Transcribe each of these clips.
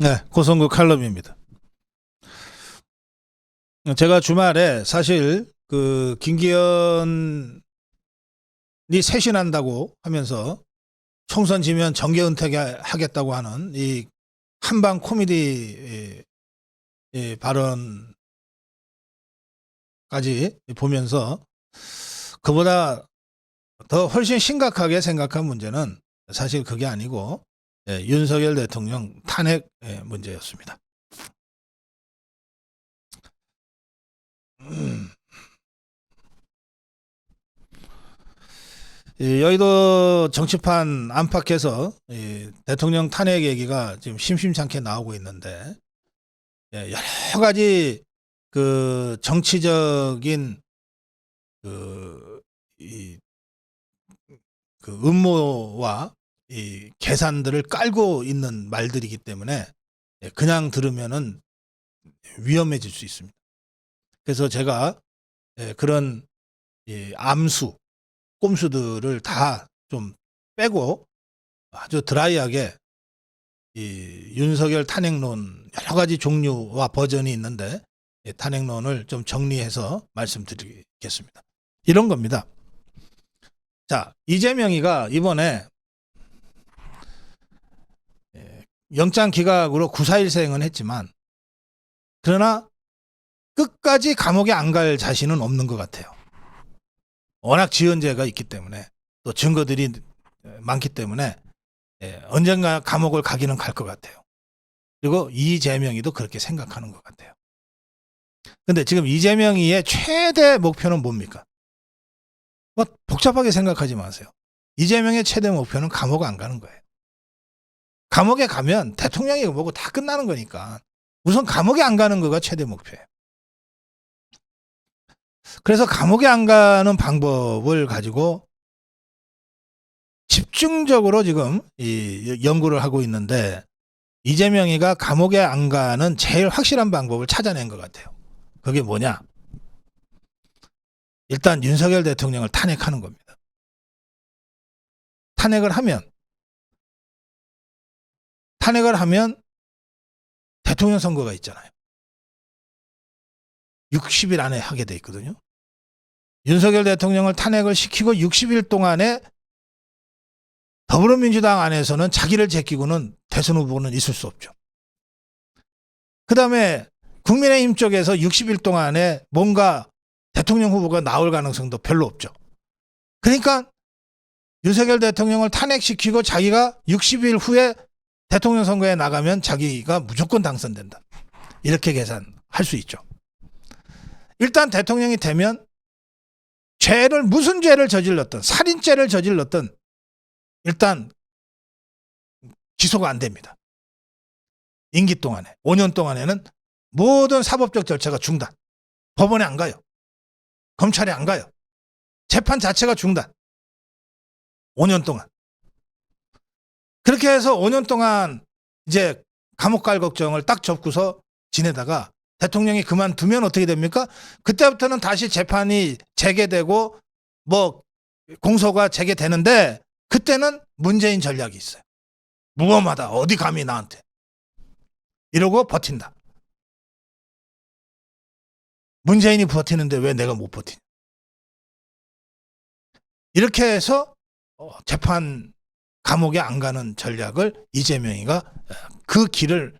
네, 고성구 칼럼입니다. 제가 주말에 사실 그 김기현이 쇄신한다고 하면서 총선 지면 정계 은퇴하겠다고 하는 이 한방 코미디 발언까지 보면서 그보다 더 훨씬 심각하게 생각한 문제는 사실 그게 아니고 윤석열 대통령 탄핵 문제였습니다. 이 여의도 정치판 안팎에서 이 대통령 탄핵 얘기가 지금 심심찮게 나오고 있는데 여러 가지 그 정치적인 그, 이, 그 음모와 이 계산들을 깔고 있는 말들이기 때문에 그냥 들으면은 위험해질 수 있습니다. 그래서 제가 그런 이 암수, 꼼수들을 다 좀 빼고 아주 드라이하게 이 윤석열 탄핵론 여러 가지 종류와 버전이 있는데 탄핵론을 좀 정리해서 말씀드리겠습니다. 이런 겁니다. 자, 이재명이가 이번에 영장 기각으로 구사일생은 했지만 그러나 끝까지 감옥에 안 갈 자신은 없는 것 같아요. 워낙 지연죄가 있기 때문에 또 증거들이 많기 때문에 언젠가 감옥을 가기는 갈 것 같아요. 그리고 이재명이도 그렇게 생각하는 것 같아요. 근데 지금 이재명이의 최대 목표는 뭡니까? 뭐 복잡하게 생각하지 마세요. 이재명의 최대 목표는 감옥 안 가는 거예요. 감옥에 가면 대통령이 뭐고 다 끝나는 거니까 우선 감옥에 안 가는 거가 최대 목표예요. 그래서 감옥에 안 가는 방법을 가지고 집중적으로 지금 이 연구를 하고 있는데 이재명이가 감옥에 안 가는 제일 확실한 방법을 찾아낸 것 같아요. 그게 뭐냐? 일단 윤석열 대통령을 탄핵하는 겁니다. 탄핵을 하면 대통령 선거가 있잖아요. 60일 안에 하게 돼 있거든요. 윤석열 대통령을 탄핵을 시키고 60일 동안에 더불어민주당 안에서는 자기를 제끼고는 대선 후보는 있을 수 없죠. 그 다음에 국민의힘 쪽에서 60일 동안에 뭔가 대통령 후보가 나올 가능성도 별로 없죠. 그러니까 윤석열 대통령을 탄핵시키고 자기가 60일 후에 대통령 선거에 나가면 자기가 무조건 당선된다. 이렇게 계산할 수 있죠. 일단 대통령이 되면 무슨 죄를 저질렀든 살인죄를 저질렀든 일단 기소가 안 됩니다. 임기 동안에 5년 동안에는 모든 사법적 절차가 중단. 법원에 안 가요. 검찰에 안 가요. 재판 자체가 중단. 5년 동안. 그렇게 해서 5년 동안 이제 감옥 갈 걱정을 딱 접고서 지내다가 대통령이 그만두면 어떻게 됩니까? 그때부터는 다시 재판이 재개되고 뭐 공소가 재개되는데 그때는 문재인 전략이 있어요. 무엄하다. 어디 감히 나한테. 이러고 버틴다. 문재인이 버티는데 왜 내가 못 버티냐. 이렇게 해서 재판 감옥에 안 가는 전략을 이재명이가 그 길을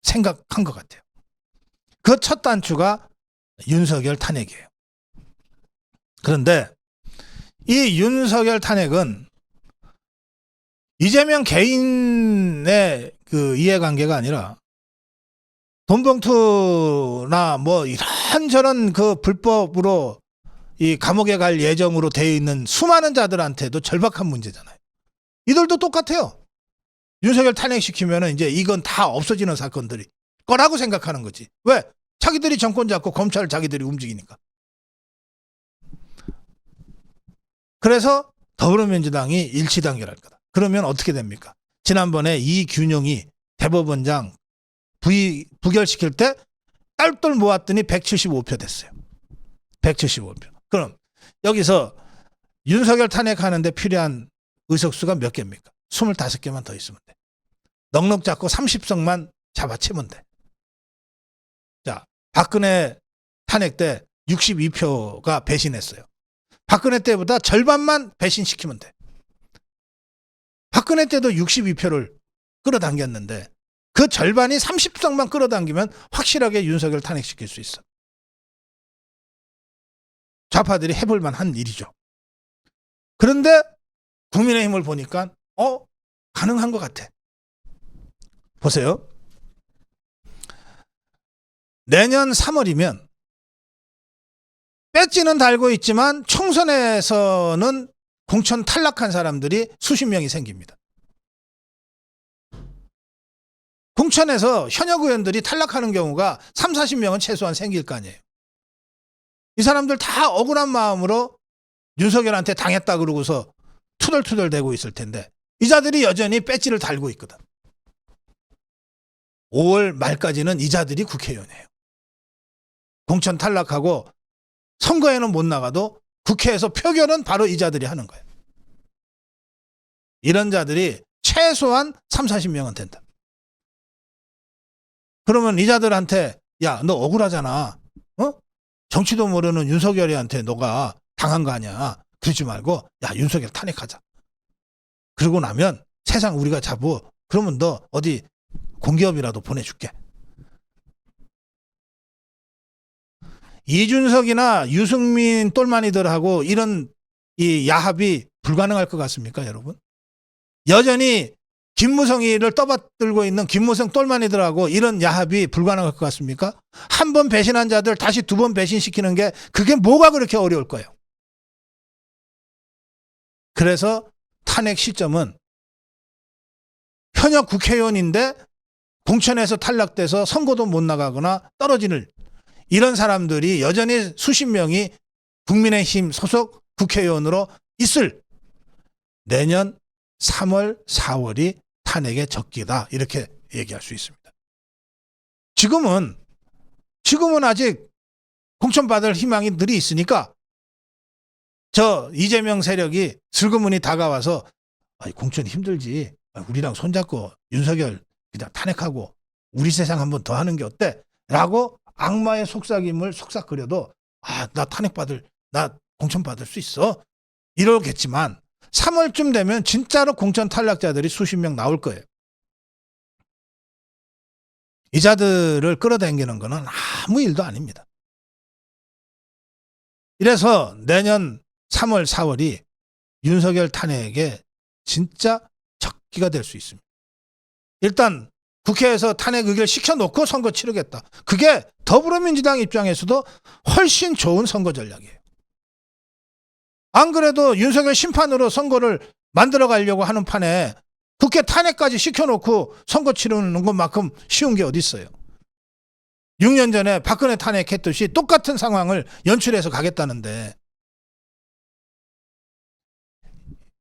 생각한 것 같아요. 그 첫 단추가 윤석열 탄핵이에요. 그런데 이 윤석열 탄핵은 이재명 개인의 그 이해관계가 아니라 돈봉투나 뭐 이런저런 그 불법으로 이 감옥에 갈 예정으로 되어 있는 수많은 자들한테도 절박한 문제잖아요. 이들도 똑같아요. 윤석열 탄핵시키면은 이제 이건 다 없어지는 사건들이 거라고 생각하는 거지. 왜? 자기들이 정권 잡고 검찰을 자기들이 움직이니까. 그래서 더불어민주당이 일치단결할 거다. 그러면 어떻게 됩니까? 지난번에 이균용이 대법원장 부결시킬 때 딸돌 모았더니 175표 됐어요. 175표. 그럼 여기서 윤석열 탄핵하는데 필요한 의석수가 몇 개입니까? 25개만 더 있으면 돼. 넉넉 잡고 30석만 잡아채면 돼. 자, 박근혜 탄핵 때 62표가 배신했어요. 박근혜 때보다 절반만 배신시키면 돼. 박근혜 때도 62표를 끌어당겼는데 그 절반이 30석만 끌어당기면 확실하게 윤석열 탄핵시킬 수 있어. 좌파들이 해볼 만한 일이죠. 그런데 국민의힘을 보니까 가능한 것 같아. 보세요. 내년 3월이면 배지는 달고 있지만 총선에서는 공천 탈락한 사람들이 수십 명이 생깁니다. 공천에서 현역 의원들이 탈락하는 경우가 3, 40명은 최소한 생길 거 아니에요. 이 사람들 다 억울한 마음으로 윤석열한테 당했다 그러고서 투덜투덜 대고 있을 텐데 이 자들이 여전히 배지를 달고 있거든. 5월 말까지는 이 자들이 국회의원이에요. 공천 탈락하고 선거에는 못 나가도 국회에서 표결은 바로 이 자들이 하는 거예요. 이런 자들이 최소한 3, 40명은 된다. 그러면 이 자들한테 야, 너 억울하잖아. 정치도 모르는 윤석열이한테 너가 당한 거 아니야. 그러지 말고 야, 윤석열 탄핵하자. 그러고 나면 세상 우리가 잡어. 그러면 너 어디 공기업이라도 보내줄게. 이준석이나 유승민 똘마니들하고 이런 이 야합이 불가능할 것 같습니까, 여러분? 여전히 김무성이를 떠받들고 있는 김무성 똘마니들하고 이런 야합이 불가능할 것 같습니까? 한 번 배신한 자들 다시 두 번 배신시키는 게 그게 뭐가 그렇게 어려울 거예요? 그래서 탄핵 시점은 현역 국회의원인데 공천에서 탈락돼서 선거도 못 나가거나 떨어지는 이런 사람들이 여전히 수십 명이 국민의힘 소속 국회의원으로 있을 내년 3월, 4월이 탄핵의 적기다. 이렇게 얘기할 수 있습니다. 지금은 아직 공천받을 희망이 늘 있으니까 저 이재명 세력이 슬그머니 다가와서 공천이 힘들지. 우리랑 손잡고 윤석열 그냥 탄핵하고 우리 세상 한번 더 하는 게 어때? 라고 악마의 속삭임을 속삭거려도 나 공천 받을 수 있어. 이러겠지만 3월쯤 되면 진짜로 공천 탈락자들이 수십 명 나올 거예요. 이 자들을 끌어당기는 거는 아무 일도 아닙니다. 이래서 내년 3월, 4월이 윤석열 탄핵의 진짜 적기가 될 수 있습니다. 일단 국회에서 탄핵 의결 시켜놓고 선거 치르겠다. 그게 더불어민주당 입장에서도 훨씬 좋은 선거 전략이에요. 안 그래도 윤석열 심판으로 선거를 만들어 가려고 하는 판에 국회 탄핵까지 시켜놓고 선거 치르는 것만큼 쉬운 게 어디 있어요. 6년 전에 박근혜 탄핵했듯이 똑같은 상황을 연출해서 가겠다는데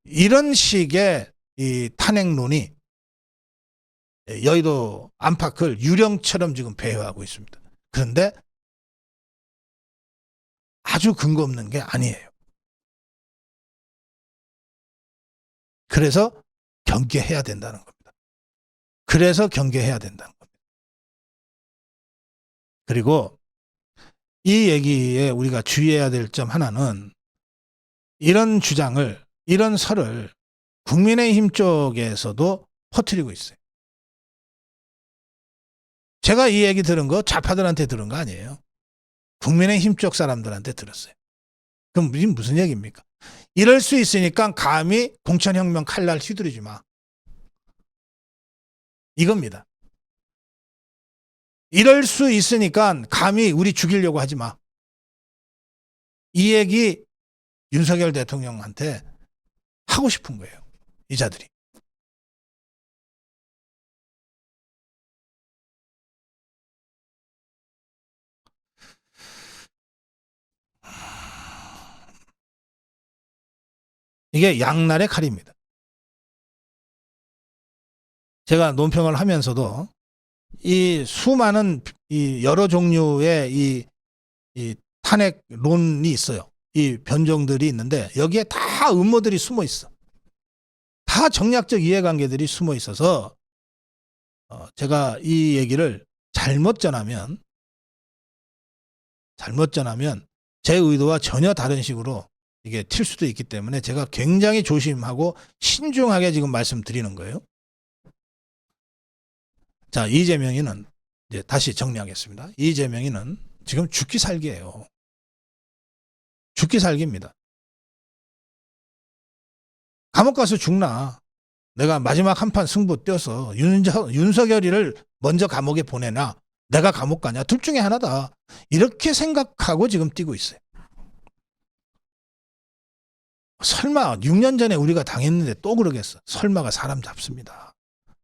이런 식의 이 탄핵론이 여의도 안팎을 유령처럼 지금 배회하고 있습니다. 그런데 아주 근거 없는 게 아니에요. 그래서 경계해야 된다는 겁니다. 그리고 이 얘기에 우리가 주의해야 될 점 하나는 이런 주장을, 이런 설을 국민의힘 쪽에서도 퍼뜨리고 있어요. 제가 이 얘기 들은 거 좌파들한테 들은 거 아니에요. 국민의힘 쪽 사람들한테 들었어요. 그럼 무슨 얘기입니까? 이럴 수 있으니까 감히 공천혁명 칼날 휘두르지 마. 이겁니다. 이럴 수 있으니까 감히 우리 죽이려고 하지 마. 이 얘기 윤석열 대통령한테 하고 싶은 거예요. 이 자들이. 이게 양날의 칼입니다. 제가 논평을 하면서도 이 수많은 이 여러 종류의 이 탄핵론이 있어요. 이 변종들이 있는데 여기에 다 음모들이 숨어 있어. 다 정략적 이해관계들이 숨어 있어서 제가 이 얘기를 잘못 전하면 제 의도와 전혀 다른 식으로 이게 튈 수도 있기 때문에 제가 굉장히 조심하고 신중하게 지금 말씀드리는 거예요. 자, 이재명이는 이제 다시 정리하겠습니다. 이재명이는 지금 죽기 살기예요. 죽기 살기입니다. 감옥 가서 죽나. 내가 마지막 한판 승부 뛰어서 윤석열이를 먼저 감옥에 보내나 내가 감옥 가냐. 둘 중에 하나다. 이렇게 생각하고 지금 뛰고 있어요. 설마 6년 전에 우리가 당했는데 또 그러겠어. 설마가 사람 잡습니다.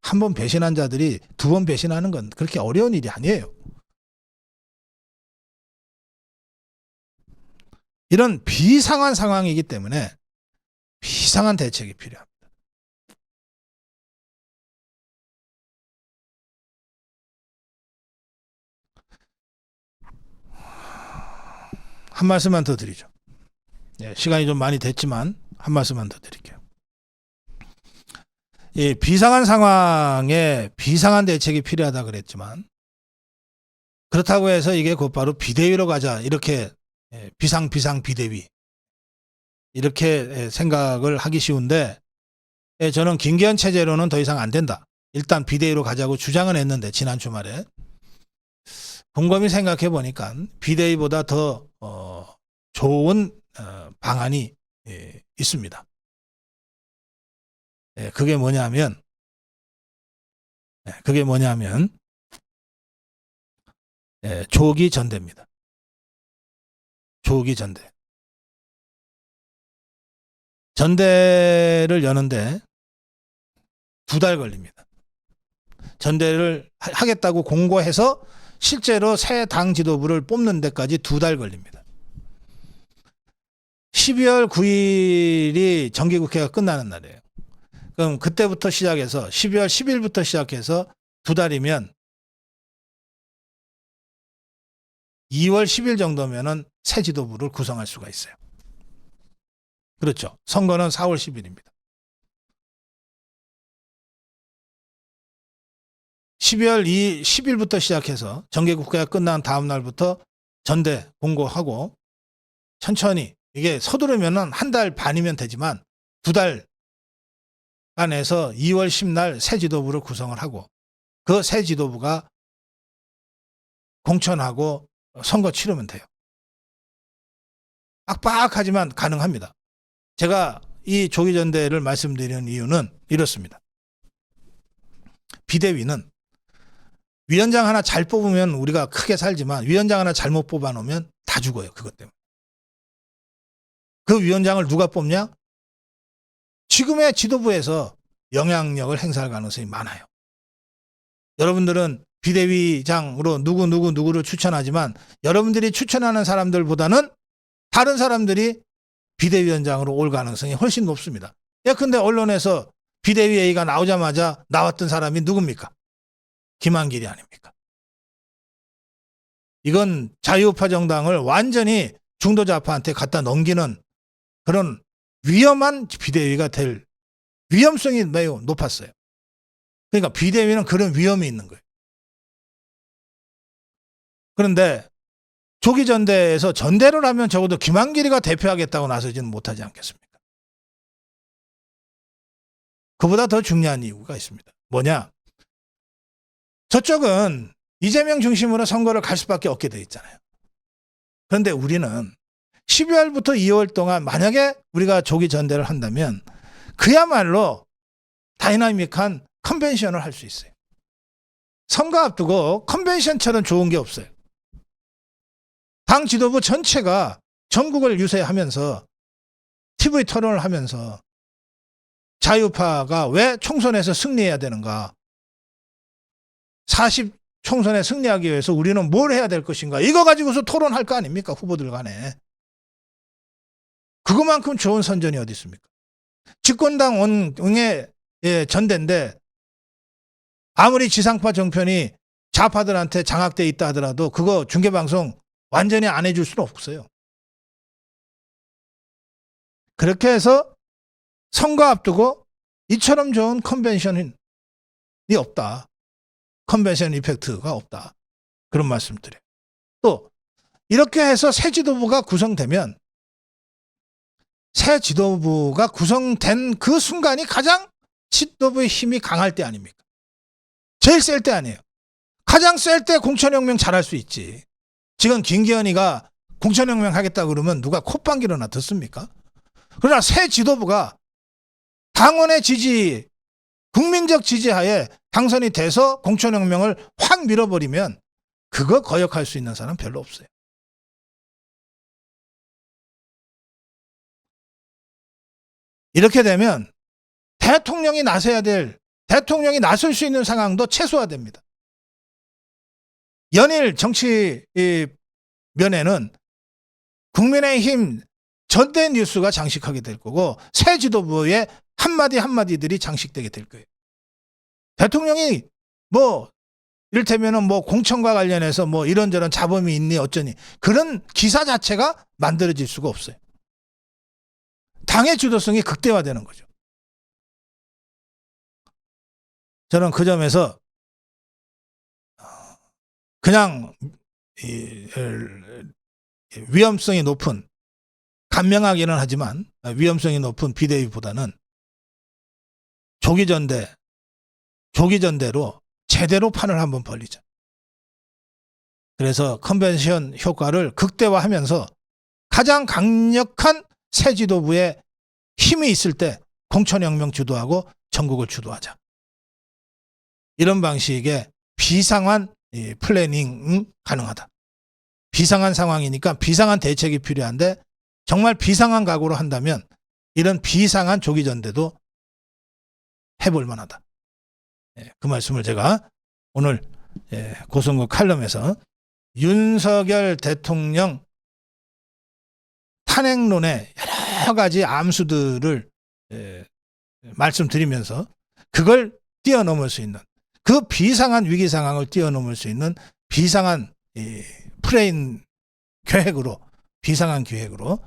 한 번 배신한 자들이 두 번 배신하는 건 그렇게 어려운 일이 아니에요. 이런 비상한 상황이기 때문에 비상한 대책이 필요합니다. 한 말씀만 더 드리죠. 시간이 좀 많이 됐지만 한 말씀만 더 드릴게요. 이 비상한 상황에 비상한 대책이 필요하다 그랬지만 그렇다고 해서 이게 곧바로 비대위로 가자 이렇게 비상 비대위 이렇게 생각을 하기 쉬운데 저는 김기현 체제로는 더 이상 안 된다. 일단 비대위로 가자고 주장은 했는데 지난 주말에 곰곰이 생각해 보니까 비대위보다 더 좋은 방안이 있습니다. 그게 뭐냐면 조기 전대입니다. 조기 전대. 전대를 여는데 2달 걸립니다. 전대를 하겠다고 공고해서 실제로 새 당 지도부를 뽑는 데까지 2달 걸립니다. 12월 9일이 정기국회가 끝나는 날이에요. 그럼 그때부터 시작해서 12월 10일부터 시작해서 2달이면 2월 10일 정도면은 새 지도부를 구성할 수가 있어요. 그렇죠. 선거는 4월 10일입니다. 12월 10일부터 시작해서 정기국회가 끝난 다음 날부터 전대 공고하고 천천히 이게 서두르면은 한 달 반이면 되지만 2달 안에서 2월 10날 새 지도부를 구성을 하고 그 새 지도부가 공천하고 선거 치르면 돼요. 빡빡하지만 가능합니다. 제가 이 조기전대를 말씀드리는 이유는 이렇습니다. 비대위는 위원장 하나 잘 뽑으면 우리가 크게 살지만 위원장 하나 잘못 뽑아놓으면 다 죽어요. 그것 때문에. 그 위원장을 누가 뽑냐? 지금의 지도부에서 영향력을 행사할 가능성이 많아요. 여러분들은 비대위장으로 누구를 추천하지만 여러분들이 추천하는 사람들보다는 다른 사람들이 비대위원장으로 올 가능성이 훨씬 높습니다. 예컨대 언론에서 비대위 회의가 나오자마자 나왔던 사람이 누굽니까? 김한길이 아닙니까? 이건 자유우파 정당을 완전히 중도좌파한테 갖다 넘기는 그런 위험한 비대위가 될 위험성이 매우 높았어요. 그러니까 비대위는 그런 위험이 있는 거예요. 그런데 조기전대에서 전대를 하면 적어도 김한길이가 대표하겠다고 나서지는 못하지 않겠습니까? 그보다 더 중요한 이유가 있습니다. 뭐냐? 저쪽은 이재명 중심으로 선거를 갈 수밖에 없게 돼 있잖아요. 그런데 우리는 12월부터 2월 동안 만약에 우리가 조기 전대를 한다면 그야말로 다이나믹한 컨벤션을 할 수 있어요. 선거 앞두고 컨벤션처럼 좋은 게 없어요. 당 지도부 전체가 전국을 유세하면서 TV 토론을 하면서 자유파가 왜 총선에서 승리해야 되는가? 40 총선에 승리하기 위해서 우리는 뭘 해야 될 것인가? 이거 가지고서 토론할 거 아닙니까? 후보들 간에. 그것만큼 좋은 선전이 어디 있습니까? 집권당 응의 전대인데 아무리 지상파 정편이 좌파들한테 장악돼 있다 하더라도 그거 중계방송 완전히 안 해줄 수는 없어요. 그렇게 해서 선거 앞두고 이처럼 좋은 컨벤션이 없다. 컨벤션 이펙트가 없다. 그런 말씀드려요. 또 이렇게 해서 새 지도부가 구성되면 새 지도부가 구성된 그 순간이 가장 지도부의 힘이 강할 때 아닙니까? 제일 셀 때 아니에요. 가장 셀 때 공천혁명 잘할 수 있지. 지금 김기현이가 공천혁명 하겠다 그러면 누가 콧방귀로나 듣습니까? 그러나 새 지도부가 당원의 지지, 국민적 지지하에 당선이 돼서 공천혁명을 확 밀어버리면 그거 거역할 수 있는 사람 별로 없어요. 이렇게 되면 대통령이 대통령이 나설 수 있는 상황도 최소화됩니다. 연일 정치 면에는 국민의힘 전대 뉴스가 장식하게 될 거고 새 지도부의 한마디 한마디들이 장식되게 될 거예요. 대통령이 이를테면은 공천과 관련해서 이런저런 잡음이 있니 어쩌니 그런 기사 자체가 만들어질 수가 없어요. 당의 주도성이 극대화되는 거죠. 저는 그 점에서 그냥 위험성이 높은, 간명하기는 하지만 위험성이 높은 비대위보다는 조기전대로 제대로 판을 한번 벌리자. 그래서 컨벤션 효과를 극대화하면서 가장 강력한 새 지도부의 힘이 있을 때 공천혁명 주도하고 전국을 주도하자. 이런 방식의 비상한 플래닝 가능하다. 비상한 상황이니까 비상한 대책이 필요한데 정말 비상한 각오로 한다면 이런 비상한 조기전대도 해볼 만하다. 그 말씀을 제가 오늘 고성국 칼럼에서 윤석열 대통령 탄핵론의 여러 가지 암수들을 말씀드리면서 그걸 뛰어넘을 수 있는 그 비상한 위기 상황을 뛰어넘을 수 있는 비상한 프레임 계획으로 비상한 기획으로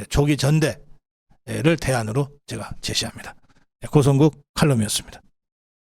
조기 전대를 대안으로 제가 제시합니다. 고성국 칼럼이었습니다.